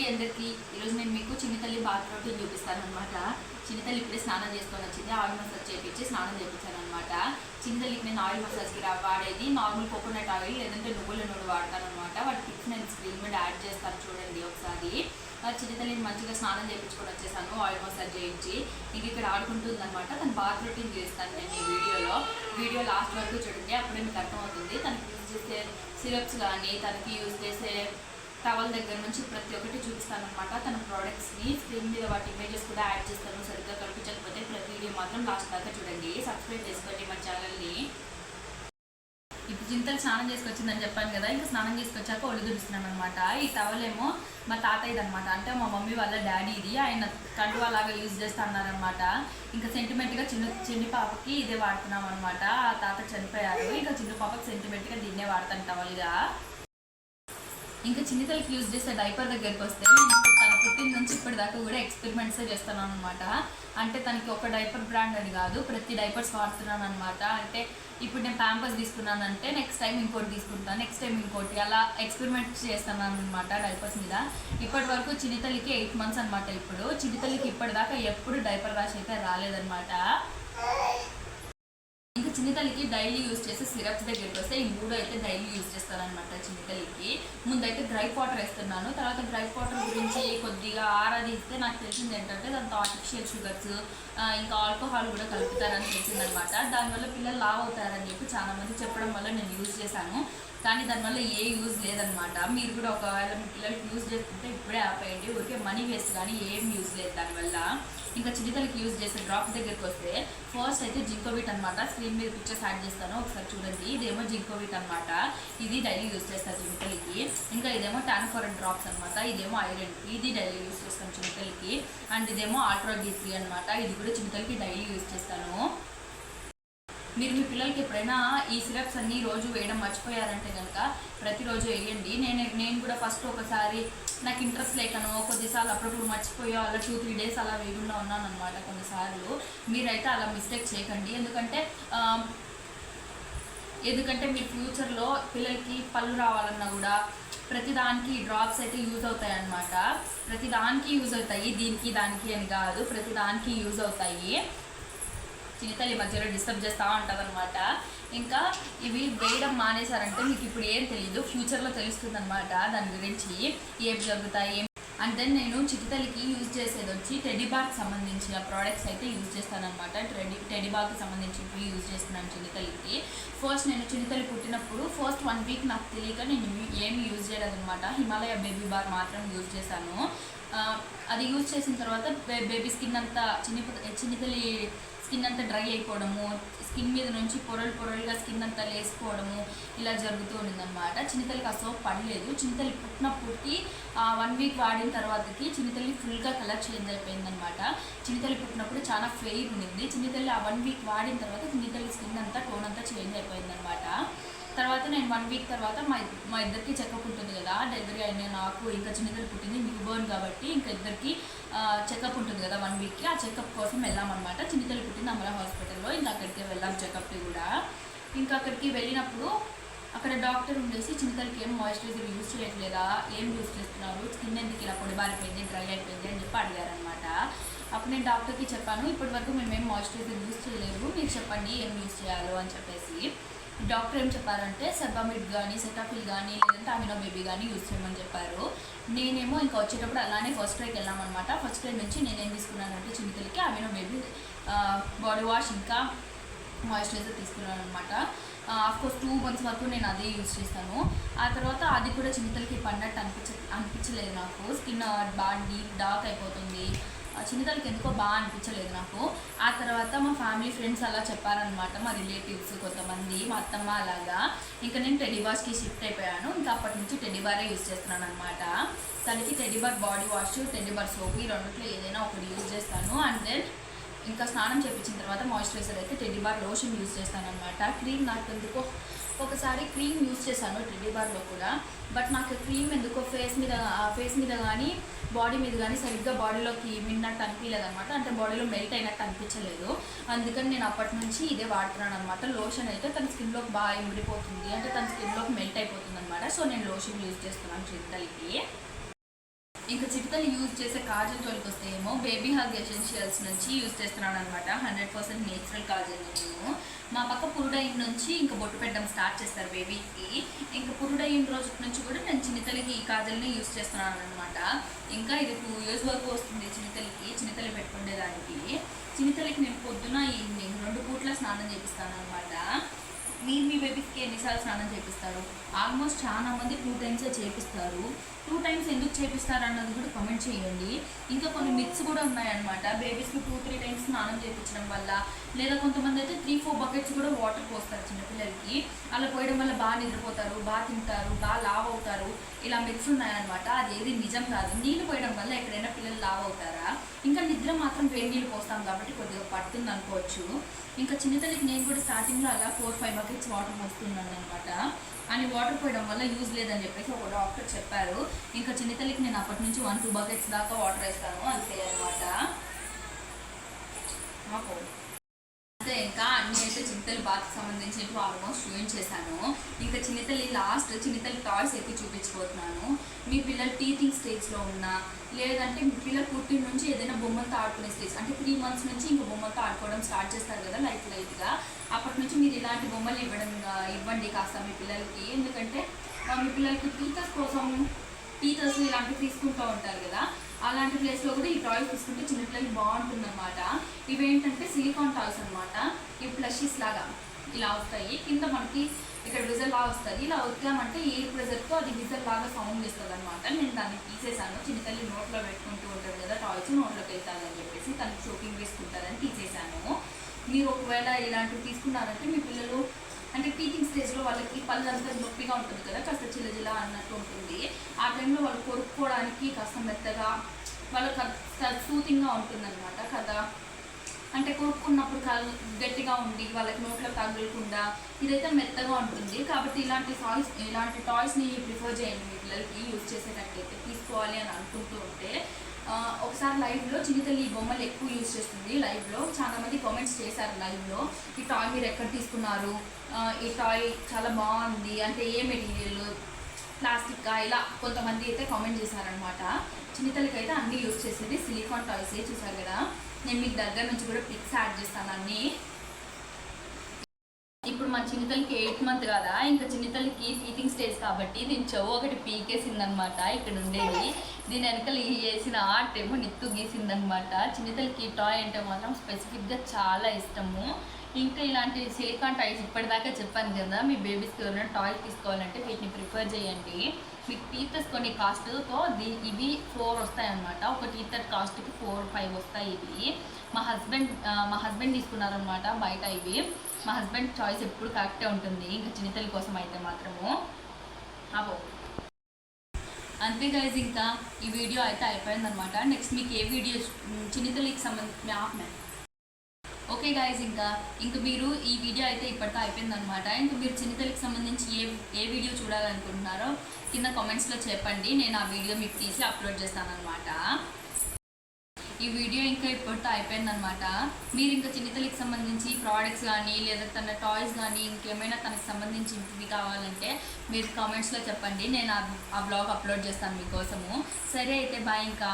అండి అందరికీ. ఈరోజు నేను మీకు చిన్ని తల్లి బాత్ రొటీన్ చూపిస్తాను అనమాట. చిన్ని తల్లి ఇప్పుడే స్నానం చేసుకొని వచ్చింది. ఆయిల్ మసాజ్ చేయించి స్నానం చేయించాను అనమాట. చిన్ని తల్లికి నేను ఆయిల్ మసాజ్కి వాడేది నార్మల్ కోకోనట్ ఆయిల్ లేదంటే నువ్వుల నూనె వాడతాను అనమాట. వాటి టిప్స్ నేను స్క్రీన్ మీద యాడ్ చేస్తాను చూడండి ఒకసారి. చిన్ని తల్లిని మంచిగా స్నానం చేయించుకొని వచ్చేసాను ఆయిల్ మసాజ్ చేయించి. ఇంక ఇక్కడ ఆడుకుంటుంది అనమాట. తను బాత్ రొటీన్ చేస్తాను నేను ఈ వీడియో లాస్ట్ వరకు చూడండి, అప్పుడే మీకు అర్థమవుతుంది. తనకి యూజ్ చేసే సిరప్స్ కానీ తనకి యూజ్ చేసే టవల్ దగ్గర నుంచి ప్రతి ఒక్కటి చూపిస్తాను అనమాట. తన ప్రోడక్ట్స్ని స్క్రీన్ మీద వాటి ఇమేజెస్ కూడా యాడ్ చేస్తాను. సరిగ్గా కనిపించకపోతే ప్రతి వీడియో మాత్రం లాస్ట్ దాకా చూడండి. సబ్స్క్రైబ్ చేసుకోండి మన ఛానల్ని. ఇప్పుడు చింతలు స్నానం చేసుకొచ్చిందని చెప్పాను కదా, ఇంకా స్నానం చేసుకొచ్చాక ఒళ్ళు దుడుస్తున్నాను అనమాట. ఈ టవల్ ఏమో మా తాతయ్యది అనమాట, అంటే మా మమ్మీ వాళ్ళ డాడీది. ఆయన కండువా లాగా యూజ్ చేస్తా అన్నారనమాట. ఇంకా సెంటిమెంట్గా చిన్ని పాపకి ఇదే వాడుతున్నాం అనమాట. ఆ తాత చనిపోయారు, ఇంకా చిన్న పాపకి సెంటిమెంట్గా దీన్నే వాడతాను టవల్గా. ఇంకా చిన్ని తల్లికి యూజ్ చేసే డైపర్ దగ్గరికి వస్తే నేను తన పుట్టిన నుంచి ఇప్పటిదాకా కూడా ఎక్స్పెరిమెంట్సే చేస్తాను అనమాట. అంటే తనకి ఒక డైపర్ బ్రాండ్ అని కాదు, ప్రతి డైపర్స్ వాడుతున్నాను అనమాట. అంటే ఇప్పుడు నేను ప్యాంపర్స్ తీసుకున్నానంటే నెక్స్ట్ టైం ఇంకోటి తీసుకుంటాను, నెక్స్ట్ టైం ఇంకోటి, అలా ఎక్స్పెరిమెంట్ చేస్తాను అనమాట డైపర్స్ మీద. ఇప్పటి వరకు చిన్ని తల్లికి 8 months అనమాట. ఇప్పుడు చిన్ని తల్లికి ఇప్పటిదాకా ఎప్పుడు డైపర్ ర్యాష్ అయితే రాలేదన్నమాట. ఇంకా చిన్ని తల్లికి డైలీ యూజ్ చేసే సిరప్స్ దగ్గరికి వస్తే ఈ 3 అయితే డైలీ యూజ్ చేస్తానమాట. చిన్ని తల్లికి ముందైతే డ్రై వాటర్ వేస్తున్నాను. తర్వాత డ్రై వాటర్ గురించి కొద్దిగా ఆరాధిస్తే నాకు తెలిసింది ఏంటంటే దాంతో ఆర్టిఫిషియల్ షుగర్స్ ఇంకా ఆల్కహాల్ కూడా కలుపుతారని తెలిసిందనమాట. దానివల్ల పిల్లలు లావ్ అవుతారని చెప్పి చాలామంది చెప్పడం వల్ల నేను యూజ్ చేశాను. కానీ దానివల్ల ఏ యూజ్ లేదనమాట. మీరు కూడా ఒకవేళ మీ పిల్లలకి యూజ్ చేసుకుంటే ఇప్పుడే ఆపేయండి. ఊరికే మనీ వేస్ట్ కానీ ఏం యూజ్ లేదు దానివల్ల. ఇంకా చిన్ని తల్లికి యూజ్ చేసే డ్రాప్స్ దగ్గరికి వస్తే ఫస్ట్ అయితే జింకోవిట్ అనమాట. స్క్రీన్ మీద పిక్చర్స్ యాడ్ చేస్తాను ఒకసారి చూడండి. ఇదేమో జింకోవిట్ అనమాట, ఇది డైలీ యూజ్ చేస్తాను చిన్ని తల్లికి. ఇంకా ఇదేమో టానిఫోరన్ డ్రాప్స్ అనమాట, ఇదేమో ఐరన్, ఇది డైలీ యూజ్ చేస్తాను చిన్ని తల్లికి. అండ్ ఇదేమో అల్ట్రా D3 అనమాట, ఇది కూడా చిన్ని తల్లికి డైలీ యూజ్ చేస్తాను. మీరు మీ పిల్లలకి ఎప్పుడైనా ఈ సిరప్స్ అన్నీ రోజు వేయడం మర్చిపోయారంటే కనుక ప్రతిరోజు వేయండి. నేను కూడా ఫస్ట్ ఒకసారి నాకు ఇంట్రెస్ట్ లేకనో కొద్దిసార్లు అప్పుడప్పుడు మర్చిపోయో అలా 2-3 days అలా వేయకుండా ఉన్నాను అనమాట కొన్నిసార్లు. మీరైతే అలా మిస్టేక్ చేయకండి. ఎందుకంటే మీ ఫ్యూచర్లో పిల్లలకి పళ్ళు రావాలన్నా కూడా ప్రతిదానికి డ్రాప్స్ అయితే యూజ్ అవుతాయి అన్నమాట. ప్రతిదానికి యూజ్ అవుతాయి, దీనికి దానికి అని కాదు, ప్రతిదానికి యూజ్ అవుతాయి. చిన్ని తల్లి మధ్యలో డిస్టర్బ్ చేస్తూ ఉంటుంది అనమాట. ఇంకా ఇవి వేయడం మానేశారంటే మీకు ఇప్పుడు ఏం తెలియదు, ఫ్యూచర్లో తెలుస్తుంది అనమాట దాని గురించి ఏం జరుగుతాయి. అండ్ దెన్ నేను చిట్టి తల్లికి యూజ్ చేసేది వచ్చి టెడీబార్కి సంబంధించిన ప్రోడక్ట్స్ అయితే యూజ్ చేస్తానమాట. టెడీబార్కి సంబంధించినవి యూజ్ చేస్తున్నాను చిన్ని తల్లికి. ఫస్ట్ నేను చిన్ని తల్లి పుట్టినప్పుడు ఫస్ట్ 1 week నాకు తెలియక నేను ఏమి యూజ్ చేయలేదనమాట. హిమాలయ బేబీ బార్ మాత్రం యూజ్ చేశాను. అది యూజ్ చేసిన తర్వాత బేబీ స్కిన్ అంతా చిన్ని తల్లి స్కిన్ అంతా డ్రై అయిపోవడము, స్కిన్ మీద నుంచి పొరలుగా స్కిన్ అంతా లేసిపోవడము ఇలా జరుగుతూ ఉండిందనమాట. చిన్ని తల్లికి ఆ సోప్ పడలేదు. చిన్ని తల్లి పుట్టినప్పటికి 1 week వాడిన తర్వాతకి చిన్ని తల్లి ఫుల్గా కలర్ చేంజ్ అయిపోయిందనమాట. చిన్ని తల్లి పుట్టినప్పుడు చాలా ఫెయిర్ ఉండింది. చిన్ని తల్లి ఆ 1 week వాడిన తర్వాత చిన్ని తల్లి స్కిన్ అంతా టోన్ అంతా చేంజ్ అయిపోయిందనమాట. తర్వాత నేను 1 week తర్వాత మా ఇద్దరికి చెకప్ ఉంటుంది కదా, డెలివరీ అయినా నాకు ఇంకా చిన్ని తల్లి పుట్టింది న్యూ బోర్న్ కాబట్టి ఇంకా ఇద్దరికి చెకప్ ఉంటుంది కదా 1 weekకి. ఆ చెకప్ కోసం వెళ్ళామన్నమాట. చిన్ని తల్లి పుట్టింది అమరా హాస్పిటల్లో, ఇంకా అక్కడికి వెళ్ళాం చెకప్కి కూడా. ఇంకా అక్కడికి వెళ్ళినప్పుడు అక్కడ డాక్టర్ ఉండేసి చిన్ని తల్లికి ఏం మాయిశ్చరైజర్ యూజ్ చేయట్లేదా, ఏం యూజ్ చేస్తున్నారు, స్కిన్ ఎందుకు ఇలా పొడిబారిపోయింది, డ్రై అయిపోయింది అని చెప్పి అడిగారనమాట. అప్పుడు నేను డాక్టర్కి చెప్పాను, ఇప్పటి వరకు మేమేం మాయిశ్చరైజర్ యూజ్ చేయలేదు, మీరు చెప్పండి ఏం యూజ్ చేయాలో అని చెప్పేసి. డాక్టర్ ఏం చెప్పారంటే సెర్బామిడ్ కానీ సెటాఫిల్ కానీ లేదంటే అమినో బేబీ కానీ యూజ్ చేయమని చెప్పారు. నేనేమో ఇంకా వచ్చేటప్పుడు అలానే ఫస్ట్ క్రైకి వెళ్ళామన్నమాట. ఫస్ట్ క్రై నుంచి నేనేం తీసుకున్నానంటే చిన్ని తల్లికి అమినో బేబీ బాడీ వాష్ ఇంకా మాయిశ్చరైజర్ తీసుకున్నాను అనమాట. ఆఫ్కోర్స్ 2 months వరకు నేను అదే యూజ్ చేస్తాను. ఆ తర్వాత అది కూడా చిన్ని తల్లికి పడినట్టు అనిపించలేదు నాకు. స్కిన్ బాగా డీప్ డార్క్ అయిపోతుంది. చిన్ని తల్లికి ఎందుకో బాగా అనిపించలేదు నాకు. ఆ తర్వాత మా ఫ్యామిలీ ఫ్రెండ్స్ అలా చెప్పారనమాట, మా రిలేటివ్స్ కొంతమంది, మా అత్తమ్మ అలాగా. ఇంకా నేను టెడీబార్స్కి షిఫ్ట్ అయిపోయాను. ఇంకా అప్పటి నుంచి టెడీబారే యూజ్ చేస్తున్నాను అనమాట. తనకి టెడీబార్ బాడీ వాష్, టెడీబార్ సోప్ ఈ రెండిట్లో ఏదైనా ఒకటి యూజ్ చేస్తాను. అండ్ దెన్ ఇంకా స్నానం చేయించిన తర్వాత మాయిశ్చరైజర్ అయితే టెడీబార్ లోషన్ యూజ్ చేస్తాను అనమాట. క్రీమ్ నాకు ఎందుకో ఒకసారి క్రీమ్ యూజ్ చేశాను టెడీబార్లో కూడా, బట్ నాకు క్రీమ్ ఎందుకో ఫేస్ మీద కానీ బాడీ మీద కానీ సరిగ్గా బాడీలోకి మిన్నట్టు అనిపించలేదు అనమాట. అంటే బాడీలో మెల్ట్ అయినట్టు అనిపించలేదు. అందుకని నేను అప్పటి నుంచి ఇదే వాడుతున్నాను అనమాట. లోషన్ అయితే తన స్కిన్లోకి బాగా ఇమిడిపోతుంది, అంటే తన స్కిన్లోకి మెల్ట్ అయిపోతుంది అనమాట. సో నేను లోషన్ యూజ్ చేస్తున్నాను చిన్ని తల్లికి. ఇంకా చిటితలు యూజ్ చేసే కాజల్ తోలికి వస్తే ఏమో బేబీ హగ్ ఎసెన్షియల్స్ నుంచి యూజ్ చేస్తున్నాను అనమాట. 100% నేచురల్ కాజల్ నేను. మా పక్క పురుడైన నుంచి ఇంకా బొట్టు పెట్టడం స్టార్ట్ చేస్తారు బేబీకి. ఇంకా పురుడైన రోజు నుంచి కూడా నేను చిన్నతల్లికి ఈ కాజల్ని యూజ్ చేస్తున్నాను అనమాట. ఇంకా ఇది 2 years వరకు వస్తుంది చిన్నతల్లి పెట్టుకునేదానికి. చిన్నతల్లికి నేను పొద్దున ఈవినింగ్ 2 పూట్ల స్నానం చేపిస్తాను అనమాట. మీరు మీ బేబీకి ఎన్నిసార్లు స్నానం చేపిస్తారు? ఆల్మోస్ట్ చాలా మంది 2 times చేపిస్తారు. 2 times ఎందుకు చేపిస్తారు అన్నది కూడా కామెంట్ చేయండి. ఇంకా కొన్ని మిత్స్ కూడా ఉన్నాయన్నమాట. బేబీస్కి 2-3 times స్నానం చేయించడం వల్ల, లేదా కొంతమంది అయితే 3-4 buckets కూడా వాటర్ పోస్తారు చిన్నపిల్లలకి. అలా పోయడం వల్ల బాగా నిద్రపోతారు, బాగా తింటారు, బాగా లావ్ అవుతారు. ఇలా మిత్స్ ఉన్నాయన్నమాట. అది ఏది నిజం కాదు. నీళ్ళు పోయడం వల్ల ఎక్కడైనా పిల్లలు లావ్ అవుతారా? ఇంకా నిద్ర మాత్రం వేడి నీళ్ళు పోస్తాం కాబట్టి కొద్దిగా పడుతుంది అనుకోవచ్చు. ఇంకా చిన్నతల్లికి నేను కూడా స్టార్టింగ్లో అలా 4-5 buckets వాటర్ పోస్తున్నాను అనమాట. అని వాటర్ పోయడం వల్ల యూజ్ లేదని చెప్పేసి ఒక డాక్టర్ చెప్పారు. ఇంకా చిన్నతల్లికి నేను అప్పటి నుంచి 1-2 buckets దాకా వాటర్ వేస్తాను అంతే అనమాట. అంతే. ఇంకా అన్నీ అయితే చిన్నతల్లి బాత్కి సంబంధించినవి ఆల్మోస్ట్ చూపించేశాను. ఇంకా చిన్నతల్లి టాయ్స్ అయితే చూపించబోతున్నాను. మీ పిల్లలు టీచింగ్ స్టేజ్లో ఉన్నా, లేదంటే మీ పిల్లలు పుట్టిన నుంచి ఏదైనా బొమ్మలతో ఆడుకునే స్టేజ్, అంటే 3 months నుంచి ఇంకా బొమ్మలతో ఆడుకోవడం స్టార్ట్ చేస్తారు కదా లైట్గా. అప్పటి నుంచి మీరు ఇలాంటి బొమ్మలు ఇవ్వండి కాస్త మీ పిల్లలకి. ఎందుకంటే మీ పిల్లలకి టీచర్స్ ఇలాంటివి తీసుకుంటూ ఉంటారు కదా, అలాంటి ప్లేస్లో కూడా ఈ టాయ్స్ తీసుకుంటే చిన్నపిల్లలకి బాగుంటుంది అనమాట. ఇవేంటంటే సిలికాన్ టాయ్స్ అనమాట. ఇవి ప్లషీస్ లాగా ఇలా వస్తాయి. కింద మనకి ఇక్కడ విజల్ లాగా వస్తుంది. ఇలా వదిలామంటే ఎయిర్ ప్రెజర్తో అది విజల్ లాగా సౌండ్ ఇస్తుంది అనమాట. నేను దాన్ని తీసేసాను. చిన్నతల్లి నోట్లో పెట్టుకుంటూ ఉంటుంది కదా టాయ్స్, నోట్లోకి వెళ్తానని చెప్పేసి తనకి షోకింగ్ వేసుకుంటారని తీసేసాను. మీరు ఒకవేళ ఇలాంటివి తీసుకున్నారంటే మీ పిల్లలు అంటే టీచింగ్ స్టేజ్లో వాళ్ళకి పళ్ళు అంతా నొప్పిగా ఉంటుంది కదా, కాస్త చిల్లజిల్ల అన్నట్టు ఉంటుంది. ఆ టైంలో వాళ్ళు కొరుక్కోవడానికి కాస్త మెత్తగా వాళ్ళకి సూతింగ్గా ఉంటుంది అనమాట కదా. అంటే కొరుక్కున్నప్పుడు గట్టిగా ఉండి వాళ్ళకి నోట్లో తగలకుండా ఇదైతే మెత్తగా ఉంటుంది. కాబట్టి ఇలాంటి టాయ్స్ని ప్రిఫర్ చేయండి మీ పిల్లలకి యూజ్ చేసేటట్టయితే. తీసుకోవాలి అని అనుకుంటూ ఉంటే ఒకసారి లైవ్లో చిన్నతల్లి బొమ్మలు ఎక్కువ యూజ్ చేస్తుంది. లైవ్లో చాలామంది కామెంట్స్ చేశారు. లైవ్లో ఈ టాయ్ మీరు ఎక్కడ తీసుకున్నారు, ఈ టాయ్ చాలా బాగుంది అంటే ఏ మెటీరియల్, ప్లాస్టిక్గా, ఇలా కొంతమంది అయితే కామెంట్ చేశారనమాట. చిన్నతల్లికి అయితే అన్నీ యూజ్ చేసేది సిలికాన్ టాయ్సే. చూసారు కదా, నేను మీకు దగ్గర నుంచి కూడా పిక్స్ యాడ్ చేస్తాను అన్నీ. ఇప్పుడు మా చిన్నతల్లికి 8th month కదా, ఇంకా చిన్నతల్లికి టీచింగ్ స్టేజ్ కాబట్టి దీని చెవు ఒకటి పీకేసిందనమాట. ఇక్కడ ఉండేది దీని వెనకాల వేసిన ఆర్ట్ ఏమో నిత్తు గీసిందనమాట. చిన్నతల్లికి టాయ్ అంటే మాత్రం స్పెసిఫిక్గా చాలా ఇష్టము. ఇంకా ఇలాంటి సిలికాన్ టాయ్స్ ఇప్పటిదాకా చెప్పాను కదా, మీ బేబీస్కి ఎవరైనా టాయ్స్ తీసుకోవాలంటే వీటిని ప్రిఫర్ చేయండి. మీకు టీచర్స్ కొన్ని కాస్ట్తో ఇవి 4 వస్తాయన్నమాట. ఒక టీచర్ కాస్ట్కి 4-5 వస్తాయి. ఇవి మా హస్బెండ్ తీసుకున్నారనమాట బయట. ఇవి మా హస్బెండ్ చాయిస్ ఎప్పుడు కరెక్టే ఉంటుంది. ఇంకా చిన్నతల్లి కోసం అయితే మాత్రము అంతే గైజ్. ఇంకా ఈ వీడియో అయితే అయిపోయిందనమాట. నెక్స్ట్ మీకు ఏ వీడియో చిన్నతల్లికి సంబంధించిన ఓకే గైజ్. ఇంకా మీరు ఈ వీడియో అయితే ఇప్పటితో అయిపోయిందనమాట. ఇంకా మీరు చిన్నతల్లికి సంబంధించి ఏ వీడియో చూడాలనుకుంటున్నారో కింద కామెంట్స్లో చెప్పండి. నేను ఆ వీడియో మీకు తీసి అప్లోడ్ చేస్తానన్నమాట. ఈ వీడియో ఇంకా ఇప్పటితో అయిపోయిందనమాట. మీరు ఇంకా చిన్నతల్లికి సంబంధించి ప్రోడక్ట్స్ కానీ లేదా తన టాయ్స్ కానీ ఇంకేమైనా తనకు సంబంధించి కావాలంటే మీరు కామెంట్స్లో చెప్పండి. నేను ఆ బ్లాగ్ అప్లోడ్ చేస్తాను మీకోసము. సరే అయితే బాయ్. ఇంకా